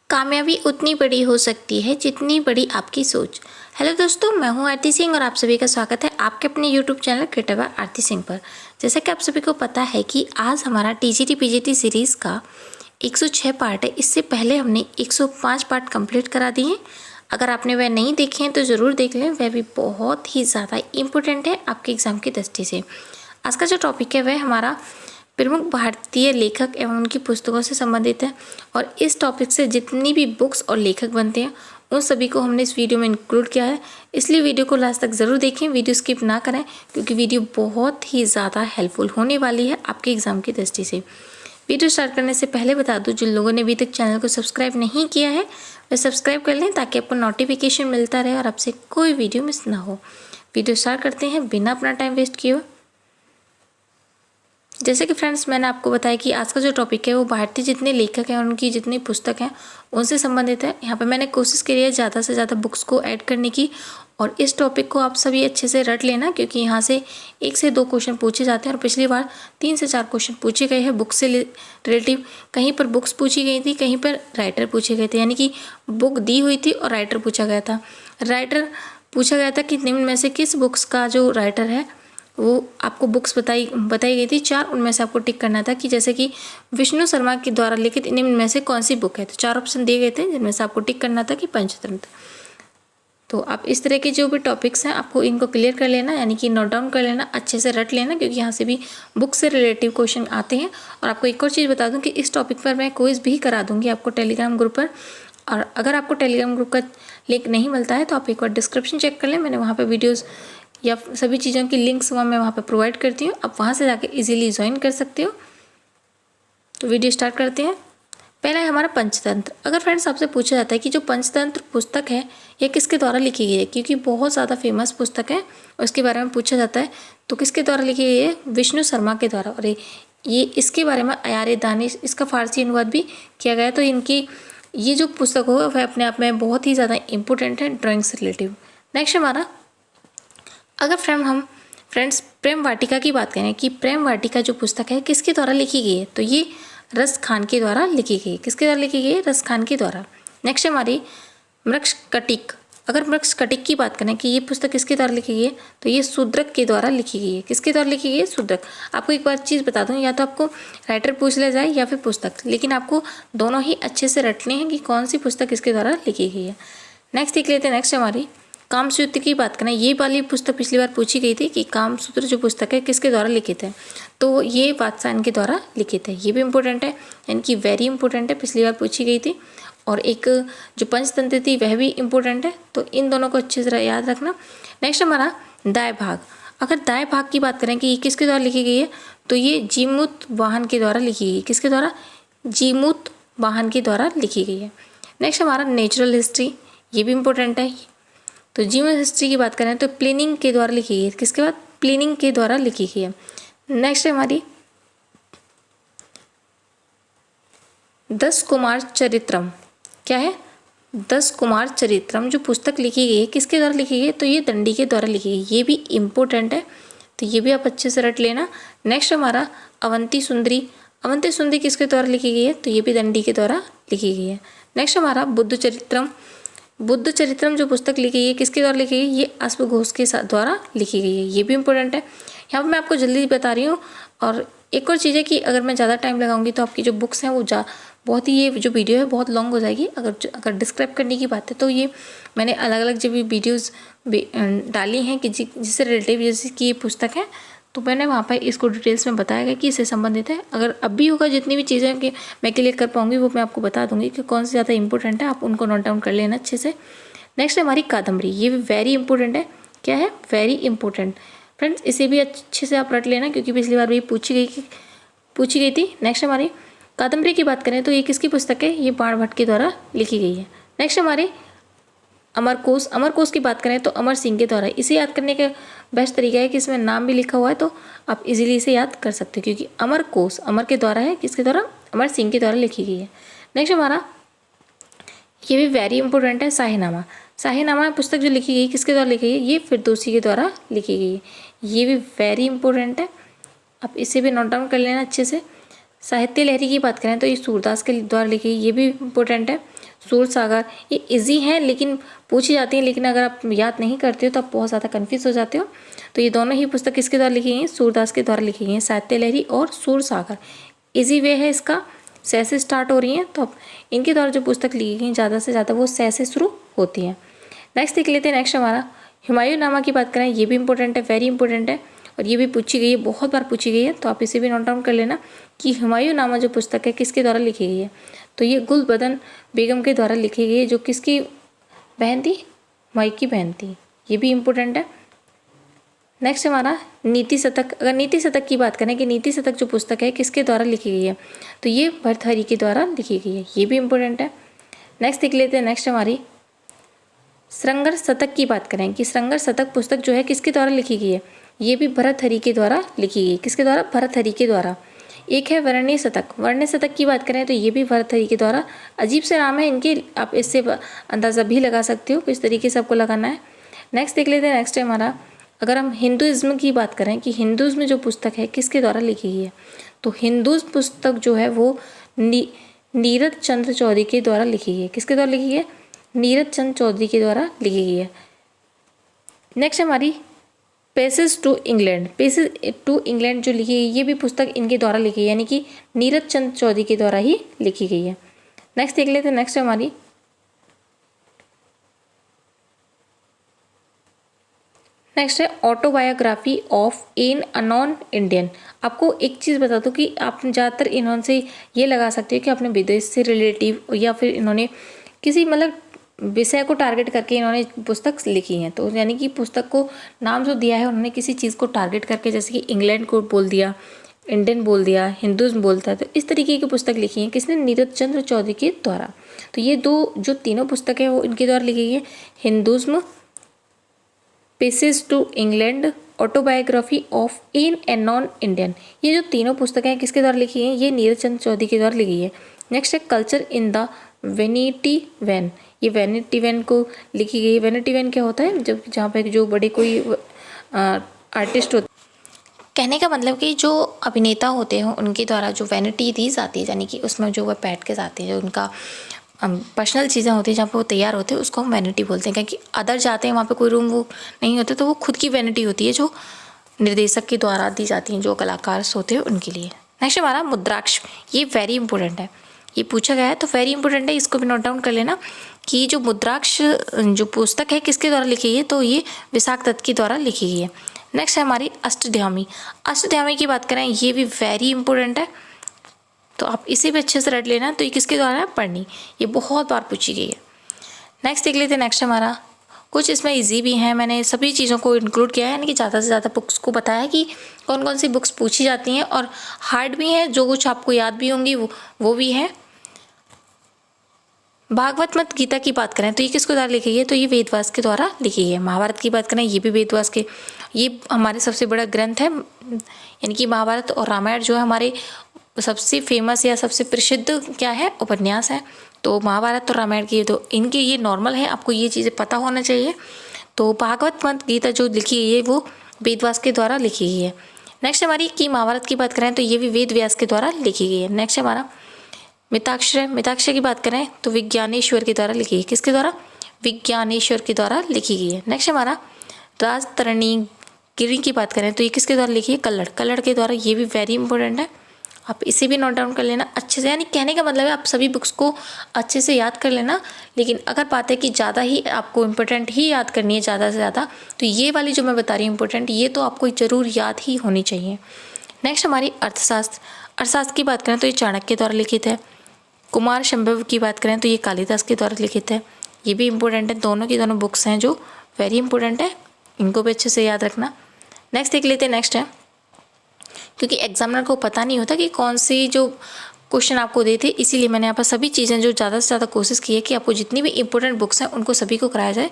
कामयाबी उतनी बड़ी हो सकती है जितनी बड़ी आपकी सोच। हेलो दोस्तों, मैं हूं आरती सिंह और आप सभी का स्वागत है आपके अपने यूट्यूब चैनल क्रिएटिव बाय आरती सिंह पर। जैसा कि आप सभी को पता है कि आज हमारा टीजीटी पीजीटी सीरीज़ का 106 पार्ट है। इससे पहले हमने 105 पार्ट कंप्लीट करा दिए हैं। अगर आपने वह नहीं देखे हैं तो ज़रूर देख लें, वह भी बहुत ही ज़्यादा इम्पोर्टेंट है आपके एग्ज़ाम की दृष्टि से। आज का जो टॉपिक है वह हमारा प्रमुख भारतीय लेखक एवं उनकी पुस्तकों से संबंधित है और इस टॉपिक से जितनी भी बुक्स और लेखक बनते हैं उन सभी को हमने इस वीडियो में इंक्लूड किया है। इसलिए वीडियो को लास्ट तक ज़रूर देखें, वीडियो स्किप ना करें, क्योंकि वीडियो बहुत ही ज़्यादा हेल्पफुल होने वाली है आपके एग्ज़ाम की दृष्टि से। वीडियो स्टार्ट करने से पहले बता दूं, जिन लोगों ने अभी तक चैनल को सब्सक्राइब नहीं किया है वह सब्सक्राइब कर लें ताकि आपको नोटिफिकेशन मिलता रहे और आपसे कोई वीडियो मिस ना हो। वीडियो स्टार्ट करते हैं बिना अपना टाइम वेस्ट किए हुए। जैसे कि फ्रेंड्स, मैंने आपको बताया कि आज का जो टॉपिक है वो भारतीय जितने लेखक हैं और उनकी जितनी पुस्तक हैं उनसे संबंधित है। यहाँ पे मैंने कोशिश करी है ज़्यादा से ज़्यादा बुक्स को ऐड करने की और इस टॉपिक को आप सभी अच्छे से रट लेना, क्योंकि यहाँ से 1 से 2 क्वेश्चन पूछे जाते हैं और पिछली बार 3 से 4 क्वेश्चन पूछे गए हैं बुक से रिलेटिव। कहीं पर बुक्स पूछी गई थी, कहीं पर राइटर पूछे गए थे, यानी कि बुक दी हुई थी और राइटर पूछा गया था। राइटर पूछा गया था कि निम्न में से किस बुक्स का जो राइटर है वो आपको बुक्स बताई गई थी 4, उनमें से आपको टिक करना था कि जैसे कि विष्णु शर्मा के द्वारा लिखित निम्न में से कौन सी बुक है। तो 4 ऑप्शन दिए गए थे जिनमें से आपको टिक करना था कि पंचतंत्र। तो आप इस तरह के जो भी टॉपिक्स हैं आपको इनको क्लियर कर लेना, यानी कि नोट डाउन कर लेना, अच्छे से रट लेना, क्योंकि यहाँ से भी बुक से रिलेटिव क्वेश्चन आते हैं। और आपको एक और चीज़ बता दूँ कि इस टॉपिक पर मैं क्विज भी करा दूँगी आपको टेलीग्राम ग्रुप पर। और अगर आपको टेलीग्राम ग्रुप का लिंक नहीं मिलता है तो आप एक बार डिस्क्रिप्शन चेक कर लें, मैंने वहाँ पर वीडियोज़ या सभी चीज़ों की लिंक्स मैं वहाँ पर प्रोवाइड करती हूँ, आप वहाँ से जाकर इजीली ज्वाइन कर सकते हो। तो वीडियो स्टार्ट करते हैं। पहला है हमारा पंचतंत्र। अगर फ्रेंड्स आपसे पूछा जाता है कि जो पंचतंत्र पुस्तक है यह किसके द्वारा लिखी गई है, क्योंकि बहुत ज़्यादा फेमस पुस्तक है और उसके बारे में पूछा जाता है, तो किसके द्वारा लिखी गई है? विष्णु शर्मा के द्वारा। और ये इसके बारे में अयार दानिश इसका फ़ारसी अनुवाद भी किया गया। तो इनकी ये जो पुस्तक हो वह अपने आप में बहुत ही ज़्यादा इंपॉर्टेंट है ड्राइंग से रिलेटिव। नेक्स्ट हमारा, अगर फ्रेंड्स प्रेम वाटिका की बात करें कि प्रेम वाटिका जो पुस्तक है किसके द्वारा लिखी गई है, तो ये रस खान के द्वारा लिखी गई है। किसके द्वारा लिखी गई है? रस खान के द्वारा। नेक्स्ट हमारी मृक्षकटिक। अगर मृक्षकटिक की बात करें कि ये पुस्तक किसके द्वारा लिखी गई है, तो ये शूद्रक के द्वारा लिखी गई है। किसके द्वारा लिखी गई है? शूद्रक। आपको एक बार चीज़ बता दूं, या तो आपको राइटर पूछ लिया जाए या फिर पुस्तक, लेकिन आपको दोनों ही अच्छे से रटने हैं कि कौन सी पुस्तक किसके द्वारा लिखी गई है। नेक्स्ट देख लेते हैं। नेक्स्ट हमारी कामसूत्र की बात करें, ये वाली पुस्तक पिछली बार पूछी गई थी कि कामसूत्र जो पुस्तक है किसके द्वारा लिखित है, तो ये वात्स्यायन के द्वारा लिखित है। ये भी इंपॉर्टेंट है, यानी कि वेरी इंपॉर्टेंट है, पिछली बार पूछी गई थी। और एक जो पंचतंत्र थी वह भी इंपॉर्टेंट है, तो इन दोनों को अच्छे से याद रखना। नेक्स्ट हमारा दाय भाग। अगर दाय भाग की बात करें कि ये किसके द्वारा लिखी गई है, तो ये जीमूत वाहन के द्वारा लिखी गई। किसके द्वारा? जीमूत वाहन के द्वारा लिखी गई है। नेक्स्ट हमारा नेचुरल हिस्ट्री, ये भी इंपॉर्टेंट है। तो जीवन हिस्ट्री की बात करें तो प्लिनिंग के द्वारा लिखी गई है। किसके बाद? प्लिनिंग के द्वारा लिखी गई है। नेक्स्ट हमारी 10 कुमार चरित्रम। क्या है? 10 कुमार चरित्रम जो पुस्तक लिखी गई है किसके द्वारा लिखी गई है, तो ये दंडी के द्वारा लिखी गई। ये भी इम्पोर्टेंट है, तो ये भी आप अच्छे से रट लेना। नेक्स्ट हमारा अवंती सुंदरी। अवंती सुंदरी किसके द्वारा लिखी गई है, तो ये भी दंडी के द्वारा लिखी गई है। नेक्स्ट हमारा बुद्ध चरित्रम। बुद्ध चरित्रम जो पुस्तक लिखी गई है किसके द्वारा लिखी गई है, ये अश्वघोष के द्वारा लिखी गई है। ये भी इंपॉर्टेंट है। यहाँ पर मैं आपको जल्दी बता रही हूँ। और एक और चीज़ है कि अगर मैं ज़्यादा टाइम लगाऊंगी तो आपकी जो बुक्स हैं वो बहुत ही, ये जो वीडियो है बहुत लॉन्ग हो जाएगी। अगर डिस्क्राइब करने की बात है तो ये मैंने अलग अलग जो भी वीडियोज़ डाली हैं कि जिससे रिलेटिव, जैसे कि ये पुस्तक है तो मैंने वहाँ पर इसको डिटेल्स में बताया गया कि इससे संबंधित है। अगर अब भी होगा जितनी भी चीज़ें कि मैं क्लियर कर पाऊँगी वो मैं आपको बता दूँगी कि कौन सी ज़्यादा इंपॉर्टेंट है, आप उनको नोट डाउन कर लेना अच्छे से। नेक्स्ट हमारी कादम्बरी, ये भी वेरी इंपॉर्टेंट है। क्या है? वेरी इंपॉर्टेंट फ्रेंड्स, इसे भी अच्छे से आप रट लेना, क्योंकि पिछली बार भी पूछी गई थी। नेक्स्ट हमारी कादम्बरी की बात करें तो ये किसकी पुस्तक है, ये बाणभट्ट के द्वारा लिखी गई है। नेक्स्ट हमारे अमरकोश की बात करें तो अमर सिंह के द्वारा। इसे याद करने का बेस्ट तरीका है कि इसमें नाम भी लिखा हुआ है, तो आप इजीली इसे याद कर सकते हो, क्योंकि अमरकोश अमर के द्वारा है। किसके द्वारा? अमर सिंह के द्वारा लिखी गई है। नेक्स्ट हमारा, ये भी वेरी इंपॉर्टेंट है, शाहीनामा। शाहीनामा पुस्तक जो लिखी गई किसके द्वारा लिखी गई, ये फिरदौसी के द्वारा लिखी गई है। ये भी वेरी इंपॉर्टेंट है, आप इसे भी नोट डाउन कर लेना अच्छे से। साहित्य लहरी की बात करें तो ये सूरदास के द्वारा लिखी, ये भी इम्पोर्टेंट है। सूरसागर, ये इजी हैं लेकिन पूछी जाती हैं, लेकिन अगर आप याद नहीं करते हो तो आप बहुत ज़्यादा कन्फ्यूज हो जाते हो। तो ये दोनों ही पुस्तक किसके द्वारा लिखी गई हैं? सूरदास के द्वारा लिखी गई हैं, साहित्य लहरी और सूरसागर। इजी वे है इसका, से से स्टार्ट हो रही हैं, तो अब इनके द्वारा जो पुस्तक लिखी गई ज़्यादा से ज़्यादा वो से शुरू होती हैं। नेक्स्ट देख लेते हैं। नेक्स्ट हमारा हुमायूं नामा की बात करें, ये भी इंपॉर्टेंट है, वेरी इंपॉर्टेंट है और ये भी पूछी गई है, बहुत बार पूछी गई है, तो आप इसे भी नोट डाउन कर लेना कि हुमायूं नामा जो पुस्तक है किसके द्वारा लिखी गई है। तो ये गुलबदन बेगम के द्वारा लिखी गई है, जो किसकी बहन थी? हुमायूं की बहन थी। ये भी इम्पोर्टेंट है। नेक्स्ट हमारा नीति शतक, अगर नीति शतक की बात करें कि नीति शतक जो पुस्तक है किसके द्वारा लिखी गई है, तो ये भर्तृहरि के द्वारा लिखी गई है, ये भी इम्पोर्टेंट है। नेक्स्ट देख लेते हैं। नेक्स्ट हमारी श्रृंगार शतक की बात करें कि श्रृंगार शतक पुस्तक जो है किसके द्वारा लिखी गई है, ये भी भर्तृहरि के द्वारा लिखी गई। किसके द्वारा? भर्तृहरि के द्वारा। एक है वर्ण्य शतक, वर्ण्य शतक की बात करें तो ये भी भर्तृहरि के द्वारा। अजीब से नाम है इनके, आप इससे अंदाज़ा भी लगा सकते हो किस तरीके से आपको लगाना है। नेक्स्ट देख लेते हैं। नेक्स्ट है हमारा, अगर हम हिंदुइज्म की बात करें कि हिंदुइज्म जो पुस्तक है किसके द्वारा लिखी गई है, तो हिंदुइज्म पुस्तक जो है वो नीरज चंद्र चौधरी के द्वारा लिखी गई है। किसके द्वारा लिखी गई है? नीरज चंद्र चौधरी के द्वारा लिखी गई है। नेक्स्ट हमारी passage to England, passage to England जो लिखी गई, ये भी पुस्तक इनके द्वारा लिखी है, यानी कि नीरज चंद्र चौधरी के द्वारा ही लिखी गई है। नेक्स्ट देख लेते हैं। नेक्स्ट हमारी नेक्स्ट है autobiography of an unknown Indian. आपको एक चीज़ बता दूं कि आप ज़्यादातर इन्होंने से ये लगा सकते हो कि अपने विदेश से रिलेटिव या फिर इन्होंने किसी मतलब विषय को टारगेट करके इन्होंने पुस्तक लिखी है। तो यानी कि पुस्तक को नाम जो दिया है उन्होंने किसी चीज़ को टारगेट करके, जैसे कि इंग्लैंड को बोल दिया, इंडियन बोल दिया, हिंदुज़्म बोलता है, तो इस तरीके की पुस्तक लिखी है किसने? नीरज चंद्र चौधरी के द्वारा। तो ये दो जो तीनों पुस्तकें हैं वो इनके द्वारा लिखी गई है, Hinduism, passage to England, autobiography of an unknown Indian. ये जो तीनों पुस्तकें हैं किसके द्वारा लिखी हैं? ये नीरज चंद्र चौधरी के द्वारा लिखी है। नेक्स्ट है culture in the vanity van, ये वैनिटी वैन को लिखी गई है। वैनिटी वैन क्या होता है? जब जहाँ पे जो बड़े कोई आर्टिस्ट होते, कहने का मतलब कि जो अभिनेता होते हैं उनके द्वारा जो वैनिटी दी जाती है, यानी कि उसमें जो वह बैठ के जाते हैं, जो उनका पर्सनल चीज़ें होती हैं जहाँ पे वो तैयार होते हैं, उसको हम वैनिटी बोलते हैं। क्योंकि अदर जाते हैं वहाँ पे कोई रूम वो नहीं होते, तो वो खुद की वैनिटी होती है जो निर्देशक के द्वारा दी जाती हैं, जो कलाकार होते हैं उनके लिए। नेक्स्ट हमारा मुद्राक्ष, ये वेरी इंपॉर्टेंट है, ये पूछा गया है तो वेरी इंपॉर्टेंट है, इसको भी नोट डाउन कर लेना कि जो मुद्राक्ष जो पुस्तक है किसके द्वारा लिखी गई है, तो ये विशाख दत्त के द्वारा लिखी गई है। नेक्स्ट है हमारी अष्टध्यायी। अष्टध्यायी की बात करें, ये भी वेरी इंपॉर्टेंट है, तो आप इसे भी अच्छे से रट लेना। तो ये किसके द्वारा है? पढ़नी, ये बहुत बार पूछी गई है। नेक्स्ट देख लेते हैं। नेक्स्ट हमारा कुछ इसमें इजी भी हैं, मैंने सभी चीज़ों को इंक्लूड किया है, यानी कि ज़्यादा से ज़्यादा बुक्स को बताया कि कौन कौन सी बुक्स पूछी जाती हैं, और हार्ड भी हैं, जो कुछ आपको याद भी होंगी वो भी है। भागवत मत गीता की बात करें तो ये किसके द्वारा लिखी गई है? तो ये वेदव्यास के द्वारा लिखी गई है। महाभारत की बात करें, ये भी वेदव्यास के, ये हमारे सबसे बड़ा ग्रंथ है, यानी कि महाभारत और रामायण जो है हमारे सबसे फेमस या सबसे प्रसिद्ध क्या है? उपन्यास है। तो महाभारत और रामायण की, तो इनके ये नॉर्मल है, आपको ये चीज़ें पता होना चाहिए। तो भागवत मत गीता जो लिखी गई है वो वेदव्यास के द्वारा लिखी गई है। नेक्स्ट हमारी की महाभारत की बात करें तो ये भी वेदव्यास के द्वारा लिखी गई है। नेक्स्ट हमारा मिताक्षर, मिताक्षर की बात करें तो विज्ञानेश्वर के द्वारा लिखी है। किसके द्वारा? विज्ञानेश्वर के द्वारा लिखी गई है। नेक्स्ट हमारा राजतरणी गिरी की बात करें तो ये किसके द्वारा लिखी है? कल्लड़, कल्लड़ के द्वारा, ये भी वेरी इंपॉर्टेंट है, आप इसे भी नोट डाउन कर लेना अच्छे से। यानी कहने का मतलब है आप सभी बुक्स को अच्छे से याद कर लेना, लेकिन अगर बात है कि ज़्यादा ही आपको इम्पोर्टेंट ही याद करनी है ज़्यादा से ज़्यादा, तो ये वाली जो मैं बता रही हूँ इम्पोर्टेंट, ये तो आपको ज़रूर याद ही होनी चाहिए। नेक्स्ट हमारी अर्थशास्त्र, अर्थशास्त्र की बात करें तो ये चाणक्य द्वारा लिखित है। कुमार संभव की बात करें तो ये कालिदास के द्वारा लिखित है, ये भी इम्पोर्टेंट है, दोनों की दोनों बुक्स हैं जो वेरी इंपॉर्टेंट है, इनको भी अच्छे से याद रखना। नेक्स्ट देख लेते हैं। नेक्स्ट है, क्योंकि एग्जामिनर को पता नहीं होता कि कौन सी जो क्वेश्चन आपको देते, इसीलिए मैंने यहाँ पर सभी चीज़ें जो ज़्यादा से ज़्यादा कोशिश की है कि आपको जितनी भी इंपॉर्टेंट बुक्स हैं उनको सभी को कराया जाए।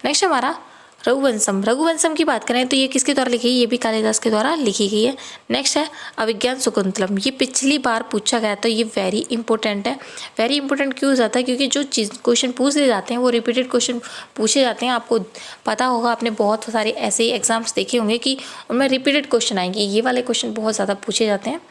नेक्स्ट हमारा रघुवंशम, रघुवंशम की बात करें तो ये किसके द्वारा लिखी है? ये भी कालिदास के द्वारा लिखी गई है। नेक्स्ट है अभिज्ञान शाकुंतलम, ये पिछली बार पूछा गया था, ये वेरी इंपॉर्टेंट है। वेरी इंपॉर्टेंट क्यों हो जाता है? क्योंकि जो चीज़ क्वेश्चन पूछ ले जाते हैं वो रिपीटेड क्वेश्चन पूछे जाते हैं। आपको पता होगा, आपने बहुत सारे ऐसे एग्जाम्स देखे होंगे कि उनमें रिपीटेड क्वेश्चन आएंगे, ये वाले क्वेश्चन बहुत ज़्यादा पूछे जाते हैं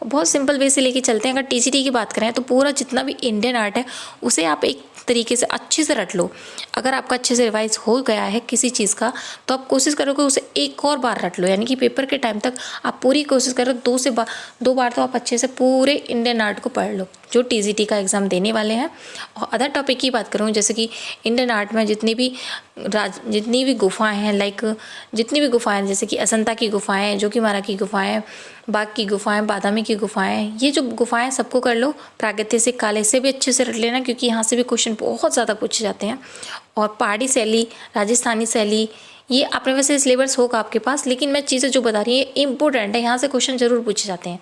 बहुत सिंपल वे से लेके चलते हैं। अगर टीजीटी की बात करें तो पूरा जितना भी इंडियन आर्ट है उसे आप एक तरीके से अच्छे से रट लो। अगर आपका अच्छे से रिवाइज हो गया है किसी चीज़ का तो आप कोशिश करोगे उसे एक और बार रट लो, यानी कि पेपर के टाइम तक आप पूरी कोशिश करो 2 बार तो आप अच्छे से पूरे इंडियन आर्ट को पढ़ लो जो टीजीटी का एग्ज़ाम देने वाले हैं। और अदर टॉपिक की बात करूँ जैसे कि इंडियन आर्ट में जितनी भी गुफाएं हैं, लाइक जितनी भी गुफाएं जैसे कि असंता की गुफाएं, जोगीमारा की गुफाएं, बाघ की गुफाएं, बादामी की गुफाएं, ये जो गुफाएं सबको कर लो। प्रागैतिहासिक काल से भी अच्छे से रट लेना क्योंकि यहाँ से भी क्वेश्चन बहुत ज़्यादा पूछे जाते हैं। और पहाड़ी शैली, राजस्थानी शैली, ये अपने वैसे सिलेबस होगा आपके पास, लेकिन मैं चीज़ें जो बता रही है इंपॉर्टेंट है, यहाँ से क्वेश्चन जरूर पूछे जाते हैं।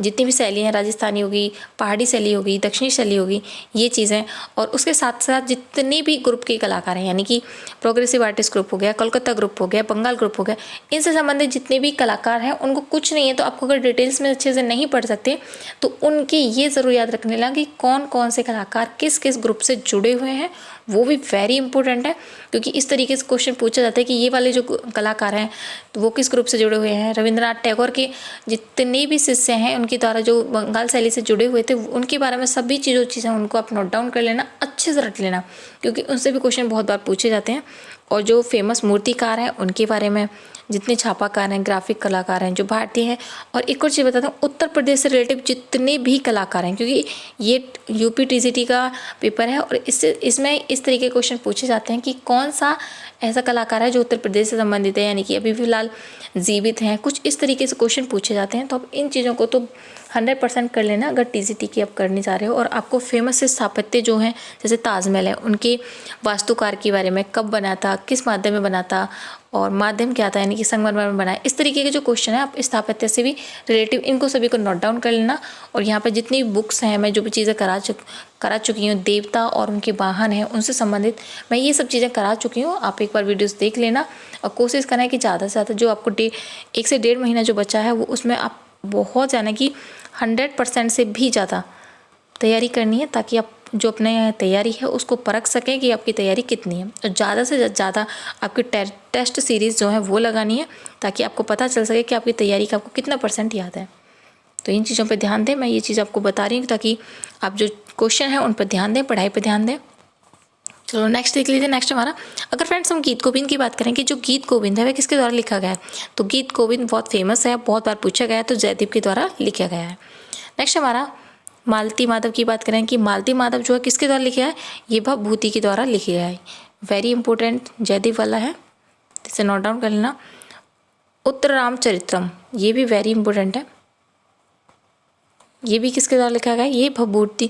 जितनी भी शैली हैं, राजस्थानी होगी, पहाड़ी शैली होगी, दक्षिणी शैली होगी, ये चीज़ें। और उसके साथ साथ जितने भी ग्रुप के कलाकार हैं, यानी कि प्रोग्रेसिव आर्टिस्ट ग्रुप हो गया, कोलकाता ग्रुप हो गया, बंगाल ग्रुप हो गया, इनसे संबंधित जितने भी कलाकार हैं उनको कुछ नहीं है तो आपको अगर डिटेल्स में अच्छे से नहीं पढ़ सकते तो उनके ये ज़रूर याद रखने लगा कि कौन कौन से कलाकार किस किस ग्रुप से जुड़े हुए हैं, वो भी वेरी इंपॉर्टेंट है। क्योंकि इस तरीके से क्वेश्चन पूछा जाता है कि ये वाले जो कलाकार हैं तो वो किस ग्रुप से जुड़े हुए हैं। रविंद्रनाथ टैगोर के जितने भी शिष्य हैं उनके द्वारा जो बंगाल शैली से जुड़े हुए थे उनके बारे में सभी चीज़ें उनको आप नोट डाउन कर लेना, अच्छे से रट लेना क्योंकि उनसे भी क्वेश्चन बहुत बार पूछे जाते हैं। और जो फेमस मूर्तिकार हैं उनके बारे में, जितने छापाकार हैं, ग्राफिक कलाकार हैं जो भारतीय हैं। और एक और चीज़ बताता हूँ, उत्तर प्रदेश से रिलेटिव जितने भी कलाकार हैं, क्योंकि ये यूपी टीजीटी का पेपर है और इसमें इस तरीके के क्वेश्चन पूछे जाते हैं कि कौन सा ऐसा कलाकार है जो उत्तर प्रदेश से संबंधित है, यानी कि अभी फिलहाल जीवित हैं, कुछ इस तरीके से क्वेश्चन पूछे जाते हैं। तो आप इन चीज़ों को तो 100% कर लेना अगर टीजीटी की आप करने जा रहे हो। और आपको फेमस से स्थापत्य जो हैं जैसे ताजमहल है, उनके वास्तुकार के बारे में, कब बना था, किस माध्यम में बना था और माध्यम क्या था, यानी कि संगमरमर में बनाया, इस तरीके के जो क्वेश्चन है आप स्थापत्य से भी रिलेटिव इनको सभी को नोट डाउन कर लेना। और यहाँ पर जितनी बुक्स हैं, मैं जो भी चीज़ें करा चुकी हूँ, देवता और उनके वाहन हैं उनसे संबंधित मैं ये सब चीज़ें करा चुकी हूँ। आप एक बार वीडियोस देख लेना और कोशिश करना है कि ज़्यादा से ज़्यादा जो आपको 1 से 1.5 महीना जो बचा है वो उसमें आप बहुत यानी कि 100% से भी ज़्यादा तैयारी करनी है ताकि आप जो अपने तैयारी है उसको परख सकें कि आपकी तैयारी कितनी है। और ज़्यादा से ज़्यादा आपकी टेस्ट सीरीज़ जो है वो लगानी है ताकि आपको पता चल सके कि आपकी तैयारी का आपको कितना % याद है। तो इन चीज़ों पे ध्यान दें, मैं ये चीज़ आपको बता रही हूँ ताकि आप जो क्वेश्चन हैं उन पर ध्यान दें, पढ़ाई पर ध्यान दें। चलो नेक्स्ट देख लीजिए। नेक्स्ट हमारा, अगर फ्रेंड्स हम गीत गोविंद की बात करें कि जो गीत गोविंद है वह किसके द्वारा लिखा गया है, तो गीत गोविंद बहुत फेमस है, बहुत बार पूछा गया है, तो जयदीप के द्वारा लिखा गया है। नेक्स्ट हमारा मालती माधव की बात करें कि मालती माधव जो है किसके द्वारा लिखा है, ये भभूति के द्वारा लिखा गया है। वेरी इंपॉर्टेंट जयदीप वाला है, इसे नोट डाउन कर लेना। उत्तर रामचरित्रम, ये भी वेरी इंपॉर्टेंट है, ये भी किसके द्वारा लिखा गया है, ये भभूति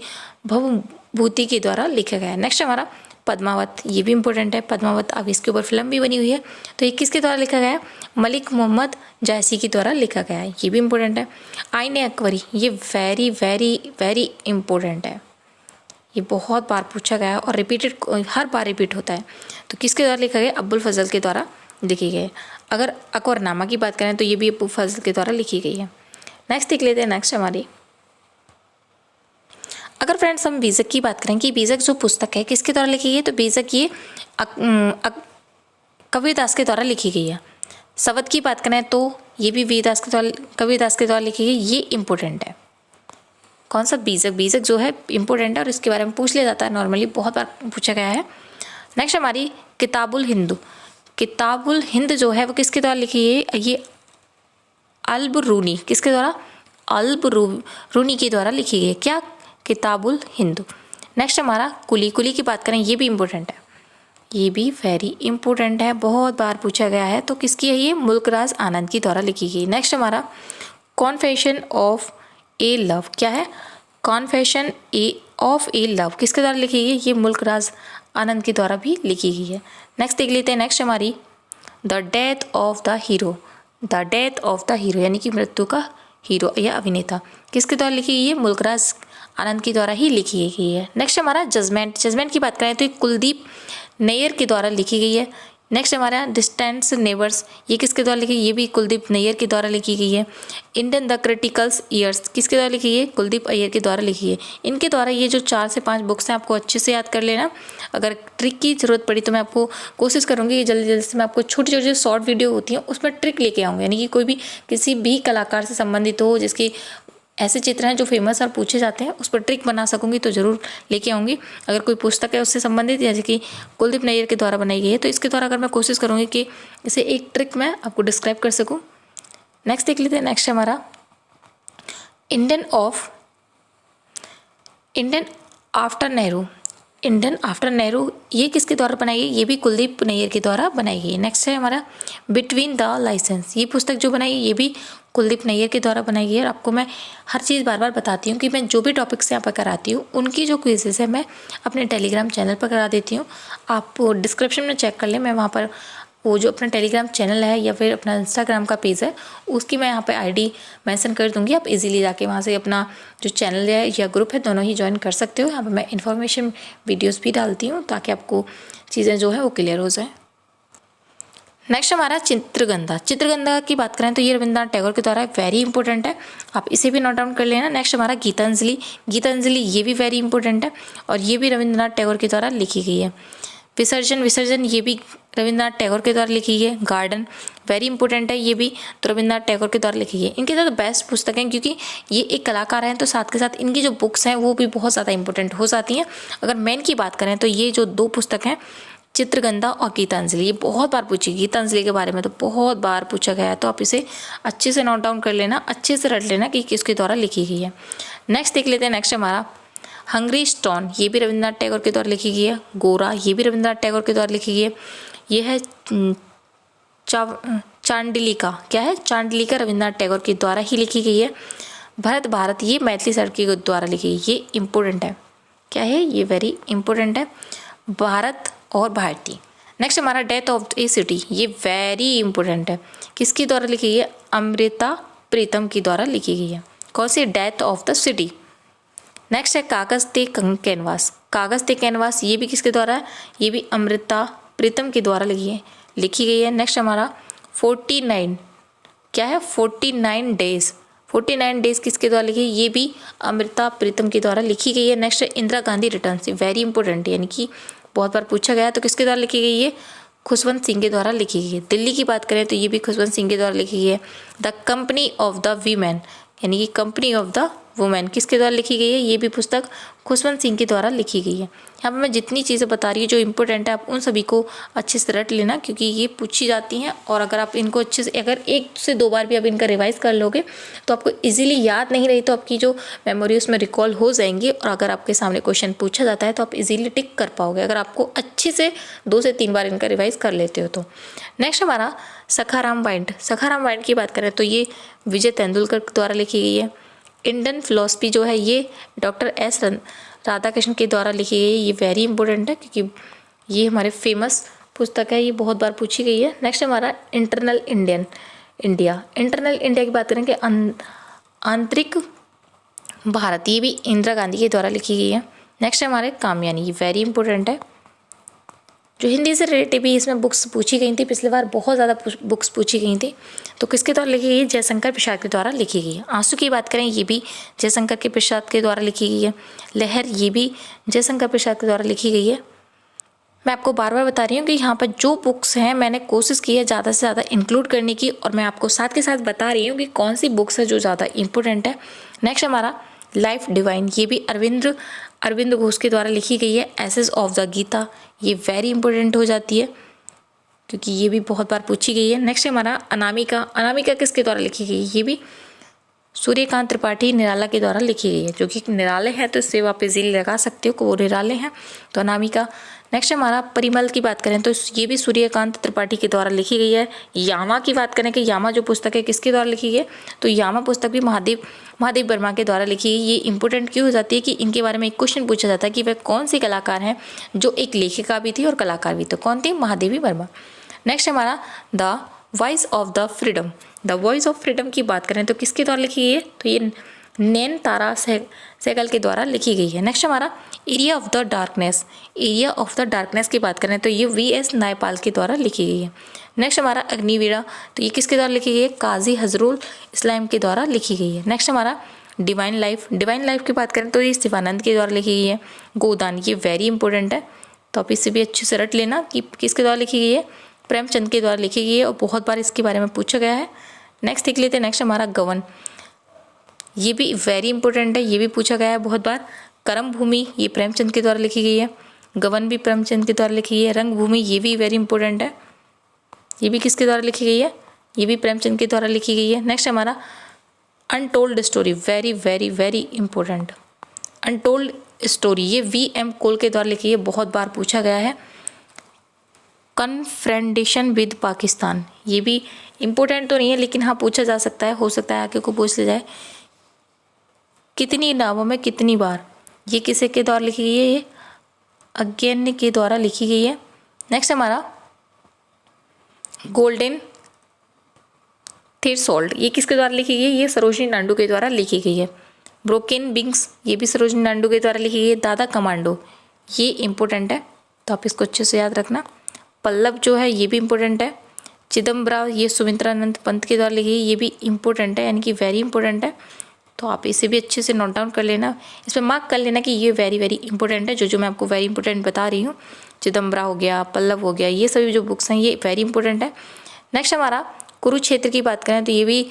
के द्वारा लिखा गया है। नेक्स्ट हमारा पद्मावत, ये भी इंपॉर्टेंट है, पद्मावत अब इसके ऊपर फिल्म भी बनी हुई है, तो ये किसके द्वारा लिखा गया है, मलिक मोहम्मद जायसी के द्वारा लिखा गया है, ये भी इंपॉर्टेंट है। आईने अकबरी, ये वेरी वेरी वेरी इंपॉर्टेंट है, ये बहुत बार पूछा गया है और रिपीटेड हर बार रिपीट होता है, तो किसके द्वारा लिखा गया, अब्बुल फजल के द्वारा लिखी गई है। अगर अकबरनामा की बात करें तो ये भी अब्बुल फजल के द्वारा लिखी गई है। नेक्स्ट देख लेते हैं। नेक्स्ट हमारी, अगर फ्रेंड्स हम बीजक की बात करें कि बीजक जो पुस्तक है किसके द्वारा लिखी गई है, तो बीजक ये कबीरदास के द्वारा लिखी गई है। सवद की बात करें तो ये भी कबीरदास के द्वारा लिखी गई, ये इंपॉर्टेंट है। कौन सा बीजक जो है इंपॉर्टेंट है और इसके बारे में पूछ लिया जाता है, नॉर्मली बहुत बार पूछा गया है। नेक्स्ट हमारी किताबुल हिंद जो है वो किसके द्वारा लिखी है, ये अल्ब रूनी, किसके द्वारा, अल्ब रूनी के द्वारा लिखी गई है। क्या, किताबुल हिंद। नेक्स्ट हमारा कुली की बात करें, ये भी इम्पोर्टेंट है, ये भी वेरी इंपॉर्टेंट है, बहुत बार पूछा गया है, तो किसकी है, ये मुल्कराज आनंद की द्वारा लिखी गई। नेक्स्ट हमारा कॉन्फेशन ऑफ ए लव, क्या है, कॉन्फेशन ऑफ ए लव किसके द्वारा लिखी गई, ये मुल्कराज आनंद के द्वारा भी लिखी गई है। नेक्स्ट देख लेते हैं। नेक्स्ट हमारी the death of the hero, यानी कि मृत्यु का हीरो या अभिनेता, किसके द्वारा लिखी गई है, मुल्कराज आनंद के द्वारा ही लिखी गई है। नेक्स्ट हमारा जजमेंट की बात करें तो ये कुलदीप नैयर के द्वारा लिखी गई है। नेक्स्ट हमारा डिस्टेंस नेबर्स, ये किसके द्वारा लिखी, ये भी कुलदीप नैयर के द्वारा लिखी गई है। इंडियन द क्रिटिकल्स ईयर्स किसके द्वारा लिखी है, कुलदीप अय्यर के द्वारा लिखी है। इनके द्वारा ये जो 4 से 5 बुक्स हैं आपको अच्छे से याद कर लेना। अगर ट्रिक की ज़रूरत पड़ी तो मैं आपको कोशिश करूँगी कि जल्दी से मैं आपको छोटी छोटी जो शॉर्ट वीडियो होती हैं उसमें ट्रिक लेके आऊँगी, यानी कि कोई भी किसी भी कलाकार से संबंधित हो जिसकी ऐसे चित्र हैं जो फेमस और पूछे जाते हैं, उस पर ट्रिक बना सकूंगी तो ज़रूर लेके आऊँगी। अगर कोई पुस्तक है उससे संबंधित, जैसे कि कुलदीप नैयर के द्वारा बनाई गई है, तो इसके द्वारा अगर मैं कोशिश करूँगी कि इसे एक ट्रिक में आपको डिस्क्राइब कर सकूँ। नेक्स्ट देख लेते हैं। नेक्स्ट है हमारा Indian after Nehru. Indian after Nehru ये किसके द्वारा बनाई गई? ये भी कुलदीप नैयर के द्वारा बनाई गई है। नेक्स्ट है हमारा बिटवीन द लाइसेंस। ये पुस्तक जो बनाई ये भी कुलदीप नैयर के द्वारा बनाई गई है। और आपको मैं हर चीज़ बार बार बताती हूँ कि मैं जो भी टॉपिक्स यहाँ पर कराती हूँ उनकी जो क्विज़ेस है मैं अपने टेलीग्राम चैनल पर करा देती हूँ। आप डिस्क्रिप्शन में चेक कर लें, मैं वहाँ पर वो जो अपना टेलीग्राम चैनल है या फिर अपना इंस्टाग्राम का पेज है उसकी मैं यहाँ पे आईडी मेंशन कर दूँगी। आप इजीली जाके वहाँ से अपना जो चैनल है या ग्रुप है दोनों ही ज्वाइन कर सकते हो। यहाँ पे मैं इन्फॉर्मेशन वीडियोस भी डालती हूँ ताकि आपको चीज़ें जो है वो क्लियर हो जाए। नेक्स्ट हमारा चित्रगंधा। चित्रगंधा की बात करें तो ये रविंद्रनाथ टैगोर के द्वारा वेरी इंपॉर्टेंट है, आप इसे भी नोट डाउन कर लेना। नेक्स्ट हमारा गीतांजलि। गीतांजलि ये भी वेरी इंपॉर्टेंट है और ये भी रविंद्रनाथ टैगोर के द्वारा लिखी गई है। विसर्जन ये भी रविंद्रनाथ टैगोर के द्वारा लिखी गई है। गार्डन वेरी इंपॉर्टेंट है, ये भी तो रविंद्रनाथ टैगोर के द्वारा लिखी गई है। इनके तो बेस्ट पुस्तक हैं क्योंकि ये एक कलाकार हैं, तो साथ के साथ इनकी जो बुक्स हैं वो भी बहुत ज़्यादा इंपॉर्टेंट हो जाती हैं। अगर मेन की बात करें तो ये जो दो पुस्तक हैं चित्रगंधा और गीतांजलि, ये बहुत बार पूछी। गीतांजलि के बारे में तो बहुत बार पूछा गया है, तो आप इसे अच्छे से नोट डाउन कर लेना, अच्छे से रट लेना कि किसके द्वारा लिखी गई है। नेक्स्ट देख लेते हैं। नेक्स्ट हमारा हंग्री स्टोन, ये भी रविंद्रनाथ टैगोर के द्वारा लिखी गई है। गोरा ये भी रविंद्रनाथ टैगोर के द्वारा लिखी गई है। ये है चांडिलिका, क्या है? चांडिलिका रविंद्रनाथ टैगोर के द्वारा ही लिखी गई है। भरत भारत ये मैथिली सर के द्वारा लिखी गई, ये इम्पोर्टेंट है। क्या है? ये वेरी इंपॉर्टेंट है, भारत और भारती। नेक्स्ट हमारा डेथ ऑफ ए सिटी, ये वेरी इंपॉर्टेंट है। किसके द्वारा लिखी गई है? अमृता प्रीतम की द्वारा लिखी गई है। कौन सी? Death of the city. Next है कागज ते कैनवास। कागज ते कैनवास ये भी किसके द्वारा है? ये भी अमृता प्रीतम के द्वारा लिखी गई है। नेक्स्ट हमारा 49, क्या है? 49 डेज। 49 डेज किसके द्वारा लिखी? ये भी अमृता प्रीतम के द्वारा लिखी गई है। नेक्स्ट है Indira Gandhi returns, very important, यानी कि बहुत बार पूछा गया है। तो किसके द्वारा लिखी गई है? खुशवंत सिंह के द्वारा लिखी गई है। दिल्ली की बात करें तो ये भी खुशवंत सिंह के द्वारा लिखी गई है। The company of the women, यानी कि कंपनी ऑफ द वुमेन किसके द्वारा लिखी गई है? ये भी पुस्तक खुशवंत सिंह के द्वारा लिखी गई है। यहाँ पर मैं जितनी चीज़ें बता रही हूँ जो इंपॉर्टेंट है आप उन सभी को अच्छे से रट लेना, क्योंकि ये पूछी जाती हैं। और अगर आप इनको अच्छे से अगर 1 से 2 बार भी आप इनका रिवाइज कर लोगे तो आपको इजीली याद नहीं रही तो आपकी जो मेमोरी उसमें रिकॉल हो जाएंगी। और अगर आपके सामने क्वेश्चन पूछा जाता है तो आप इजीली टिक कर पाओगे, अगर आपको अच्छे से 2 से 3 बार इनका रिवाइज कर लेते हो तो। नेक्स्ट हमारा सखाराम बाइंड। सखाराम बाइंड की बात करें तो ये विजय तेंदुलकर द्वारा लिखी गई है। इंडियन फिलॉसफी जो है ये डॉक्टर एस राधाकृष्ण के द्वारा लिखी गई है। ये वेरी इंपॉर्टेंट है क्योंकि ये हमारे फेमस पुस्तक है, ये बहुत बार पूछी गई है। नेक्स्ट हमारा इंटरनल इंडिया। इंटरनल इंडिया की बात करें कि आंतरिक भारत, ये भी इंदिरा गांधी के द्वारा लिखी गई है। नेक्स्ट हमारे कामयानी, ये वेरी इंपॉर्टेंट है। जो हिंदी से रिलेटेड भी इसमें बुक्स पूछी गई थी, पिछली बार बहुत ज़्यादा बुक्स पूछी गई थी, तो किसके द्वारा लिखी गई? जयशंकर प्रसाद के द्वारा लिखी गई है। आंसू की बात करें ये भी जयशंकर के प्रसाद के द्वारा लिखी गई है। लहर ये भी जयशंकर प्रसाद के द्वारा लिखी गई है। मैं आपको बार बार बता रही हूँ कि यहाँ पर जो बुक्स हैं मैंने कोशिश की है ज़्यादा से ज़्यादा इंक्लूड करने की, और मैं आपको साथ के साथ बता रही हूँ कि कौन सी बुक्स है जो ज़्यादा इंपॉर्टेंट है। नेक्स्ट हमारा लाइफ डिवाइन, ये भी अरविंद घोष के द्वारा लिखी गई है। एसेस ऑफ द गीता, ये वेरी इंपॉर्टेंट हो जाती है क्योंकि ये भी बहुत बार पूछी गई है। नेक्स्ट हमारा अनामिका किसके द्वारा लिखी गई है? ये भी सूर्यकांत त्रिपाठी निराला के द्वारा लिखी गई है, जो कि निराले हैं तो इससे आप इजीली लगा सकते हो कि वो निराले हैं, तो अनामिका। नेक्स्ट हमारा परिमल की बात करें तो ये भी सूर्यकांत त्रिपाठी के द्वारा लिखी गई है। यामा की बात करें कि यामा जो पुस्तक है किसके द्वारा लिखी गई है? तो यामा पुस्तक भी महादेव वर्मा के द्वारा लिखी गई। ये इंपॉर्टेंट क्यों हो जाती है कि इनके बारे में एक क्वेश्चन पूछा जाता है कि वह कौन सी कलाकार हैं जो एक लेखिका भी थी और कलाकार भी थी, कौन थी? महादेवी वर्मा। नेक्स्ट हमारा the voice of the freedom. The voice of freedom की बात करें तो किसके द्वारा लिखी गई है? तो ये नैन तारा सहगल के द्वारा लिखी गई है। नेक्स्ट हमारा area of the darkness. Area of the darkness की बात करें तो ये V.S. नायपाल के द्वारा लिखी गई है। नेक्स्ट हमारा अग्निवीणा, तो ये किसके द्वारा लिखी गई है? काजी हजरुल इस्लाम के द्वारा लिखी गई है। नेक्स्ट हमारा डिवाइन लाइफ की बात करें तो ये शिवानंद के द्वारा लिखी गई है। गोदान, ये वेरी इंपॉर्टेंट है, तो आप इसे भी अच्छे से रट लेना कि किसके द्वारा लिखी गई है? प्रेमचंद के द्वारा लिखी गई है और बहुत बार इसके बारे में पूछा गया है। नेक्स्ट देख लेते हैं। नेक्स्ट हमारा गवन। ये भी वेरी इंपॉर्टेंट है, ये भी पूछा गया है बहुत बार। कर्म भूमि ये प्रेमचंद के द्वारा लिखी गई है। गबन भी प्रेमचंद के द्वारा लिखी गई है। रंग भूमि ये भी वेरी इंपॉर्टेंट है, ये भी किसके द्वारा लिखी गई है, ये भी प्रेमचंद के द्वारा लिखी गई है। नेक्स्ट हमारा untold story, very very very important. Untold story ये V.M. कोल के द्वारा लिखी है, बहुत बार पूछा गया है। कन्फ्रेंटेशन विद पाकिस्तान ये भी इम्पोर्टेंट तो नहीं है, लेकिन हाँ पूछा जा सकता है, हो सकता है आगे को पूछ ले जाए। कितनी नावों में कितनी बार ये किसे के द्वारा लिखी गई है, ये अज्ञान्य के द्वारा लिखी गई है। नेक्स्ट हमारा गोल्डन थ्रेशोल्ड ये किसके द्वारा लिखी गई है, ये सरोजिनी नायडू के द्वारा लिखी गई है। ब्रोकन विंग्स ये भी सरोजिनी नायडू के द्वारा लिखी गई है। दादा कमांडो ये इंपॉर्टेंट है, तो आप इसको अच्छे से याद रखना। पल्लव जो है ये भी इंपॉर्टेंट है। चिदम्बरा ये सुमित्रानंद पंत के द्वारा लिखी गई, ये भी इंपॉर्टेंट है, यानी कि वेरी इंपॉर्टेंट है, तो आप इसे भी अच्छे से नोट डाउन कर लेना, इसमें मार्क कर लेना कि ये वेरी वेरी इंपॉर्टेंट है। जो मैं आपको वेरी इंपॉर्टेंट बता रही हूँ, चिदम्बरा हो गया, पल्लव हो गया, ये सभी जो बुक्स हैं ये वेरी इंपॉर्टेंट है। नेक्स्ट हमारा कुरुक्षेत्र की बात करें तो ये भी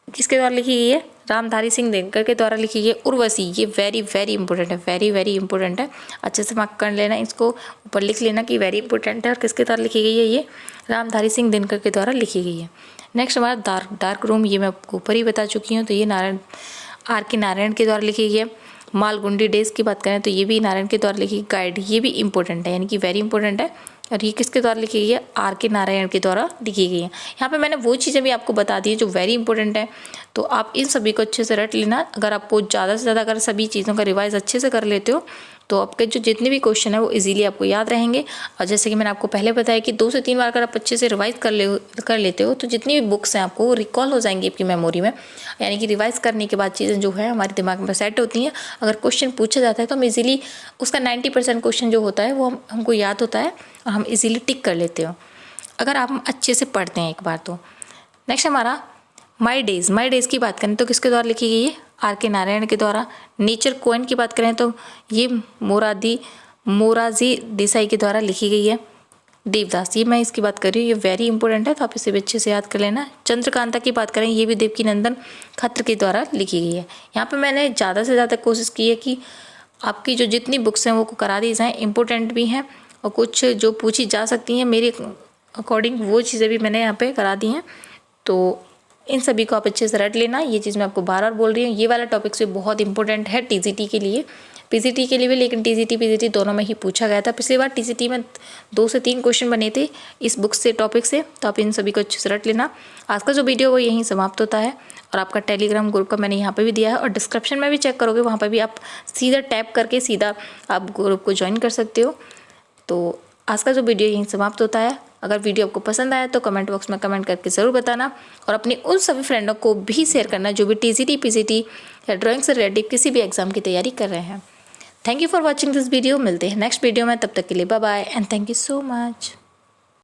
किसके द्वारा लिखी गई है, रामधारी सिंह दिनकर के द्वारा लिखी गई है। उर्वशी ये वेरी वेरी इंपॉर्टेंट है, वेरी वेरी इंपॉर्टेंट है, अच्छे से मार्क कर लेना, इसको ऊपर लिख लेना कि वेरी इंपॉर्टेंट है और किसके द्वारा लिखी गई है, ये रामधारी सिंह दिनकर के द्वारा लिखी गई है। नेक्स्ट हमारा डार्क रूम ये मैं आपको ऊपर ही बता चुकी हूँ, तो ये R.K. नारायण के द्वारा लिखी गई है। मालगुंडी डेज की बात करें तो ये भी नारायण के द्वारा लिखी गाइड, ये भी इंपॉर्टेंट है, यानी कि वेरी इंपॉर्टेंट है, और ये किसके द्वारा लिखी गई है, R.K. नारायण के द्वारा लिखी गई है। यहाँ पे मैंने वो चीज़ें भी आपको बता दी है जो वेरी इंपॉर्टेंट है, तो आप इन सभी को अच्छे से रट लेना। अगर आपको ज़्यादा से ज़्यादा अगर सभी चीज़ों का रिवाइज अच्छे से कर लेते हो तो आपके जो जितने भी क्वेश्चन है वो इजीली आपको याद रहेंगे। और जैसे कि मैंने आपको पहले बताया कि 2 से 3 बार अगर आप अच्छे से रिवाइज कर लेते हो तो जितनी भी बुक्स हैं आपको वो रिकॉल हो जाएंगी आपकी मेमोरी में, यानी कि रिवाइज करने के बाद चीज़ें जो है हमारे दिमाग में सेट होती हैं। अगर क्वेश्चन पूछा जाता है तो हम इजीली उसका 90% क्वेश्चन जो होता है वो हमको याद होता है और हम इजीली टिक कर लेते हो अगर आप अच्छे से पढ़ते हैं एक बार तो। नेक्स्ट हमारा माई डेज़ की बात करें तो किसके द्वारा लिखी गई है, R.K. नारायण के द्वारा। नेचर कोइन की बात करें तो ये मोरारजी देसाई के द्वारा लिखी गई है। देवदास ये मैं इसकी बात कर रही हूँ, ये वेरी इंपॉर्टेंट है, तो आप इसे भी अच्छे से याद कर लेना। चंद्रकांता की बात करें ये भी देवकीनंदन खत्र के द्वारा लिखी गई है। यहाँ पे मैंने ज़्यादा से ज़्यादा कोशिश की है कि आपकी जो जितनी बुक्स हैं वो करा दी जाएँ, इंपॉर्टेंट भी हैं और कुछ जो पूछी जा सकती हैं मेरे अकॉर्डिंग वो चीज़ें भी मैंने यहाँ पे करा दी हैं, तो इन सभी को आप अच्छे से रट लेना। ये चीज़ मैं आपको बार बार बोल रही हूँ, ये वाला टॉपिक से बहुत इंपॉर्टेंट है TGT के लिए, PGT के लिए भी, लेकिन TGT PGT दोनों में ही पूछा गया था। पिछली बार TGT में 2 से 3 क्वेश्चन बने थे इस बुक से टॉपिक से, तो आप इन सभी को अच्छे से रट लेना। आज का जो वीडियो वो यहीं समाप्त होता है और आपका टेलीग्राम ग्रुप का मैंने यहाँ पे भी दिया है और डिस्क्रिप्शन में भी चेक करोगे, वहाँ पर भी आप सीधा टैप करके सीधा आप ग्रुप को ज्वाइन कर सकते हो। तो आज का जो वीडियो यहीं समाप्त होता है। अगर वीडियो आपको पसंद आया तो कमेंट बॉक्स में कमेंट करके ज़रूर बताना और अपने उन सभी फ्रेंडों को भी शेयर करना जो भी TGT PGT या ड्राइंग से रिलेटेड किसी भी एग्जाम की तैयारी कर रहे हैं। Thank you for watching this video. मिलते हैं नेक्स्ट वीडियो में, तब तक के लिए bye bye and thank you so much.